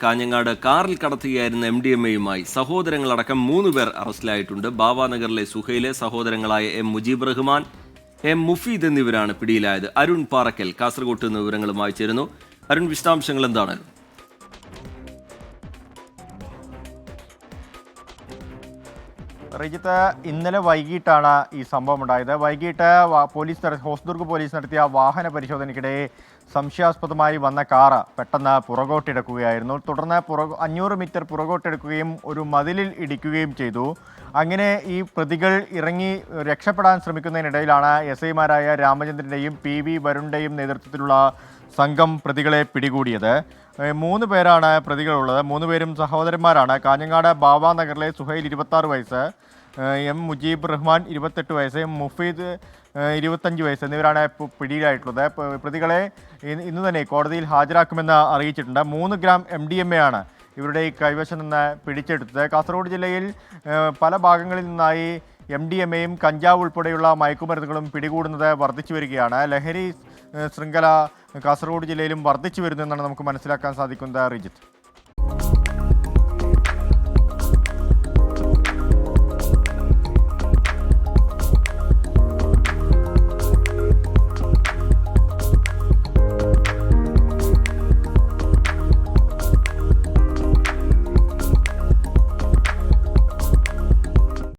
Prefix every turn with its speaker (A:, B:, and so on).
A: കാഞ്ഞങ്ങാട് കാറിൽ കടത്തുകയായിരുന്ന MDMA-യുമായി സഹോദരങ്ങളടക്കം 3 പേർ അറസ്റ്റിലായിട്ടുണ്ട്. ബാവാനഗറിലെ സുഹൈലെ സഹോദരങ്ങളായ മുജീബ് റഹ്മാൻ, മുഫീദ് എന്നിവരാണ് പിടിയിലായത്. അരുൺ പാറക്കൽ കാസർഗോഡ് നിന്ന് വിവരങ്ങളുമായി ചേരുന്നു. അരുൺ, വിശദാംശങ്ങൾ എന്താണ്?
B: റിജിത്ത്, ഇന്നലെ വൈകിട്ടാണ് ഈ സംഭവം ഉണ്ടായത്. വൈകിട്ട് ഹോസ്ദുർഗ് പോലീസ് നടത്തിയ വാഹന പരിശോധനയ്ക്കിടെ സംശയാസ്പദമായി വന്ന കാറ് പെട്ടെന്ന് പുറകോട്ടെടുക്കുകയായിരുന്നു. തുടർന്ന് 500 മീറ്റർ പുറകോട്ടെടുക്കുകയും ഒരു മതിലിൽ ഇടിക്കുകയും ചെയ്തു. അങ്ങനെ ഈ പ്രതികൾ ഇറങ്ങി രക്ഷപ്പെടാൻ ശ്രമിക്കുന്നതിനിടയിലാണ് SI-മാരായ രാമചന്ദ്രൻ്റെയും PV വരുണിൻ്റെയും നേതൃത്വത്തിലുള്ള സംഘം പ്രതികളെ പിടികൂടിയത്. 3 പേരാണ് പ്രതികളുള്ളത്. 3 പേരും സഹോദരന്മാരാണ്. കാഞ്ഞങ്ങാട് ബാവാനഗറിലെ സുഹൈൽ 26 വയസ്സ്, മുജീബ് റഹ്മാൻ 28 വയസ്സ്, മുഫീദ് 25 വയസ്സ് എന്നിവരാണ് പിടിയിലായിട്ടുള്ളത്. പ്രതികളെ ഇന്ന് തന്നെ കോടതിയിൽ ഹാജരാക്കുമെന്ന് അറിയിച്ചിട്ടുണ്ട്. 3 ഗ്രാം MDMA ആണ് ഇവരുടെ ഈ കൈവശം നിന്ന് പിടിച്ചെടുത്തത്. കാസർഗോഡ് ജില്ലയിൽ പല ഭാഗങ്ങളിൽ നിന്നായി MDMA-യും കഞ്ചാവ് ഉൾപ്പെടെയുള്ള മയക്കുമരുന്നുകളും പിടികൂടുന്നത് വർദ്ധിച്ചു വരികയാണ്. ലഹരി ശൃംഖല കാസർഗോഡ് ജില്ലയിലും വർദ്ധിച്ചു വരുന്നു എന്നാണ് നമുക്ക് മനസ്സിലാക്കാൻ സാധിക്കുന്നത്. റിജിത്ത്.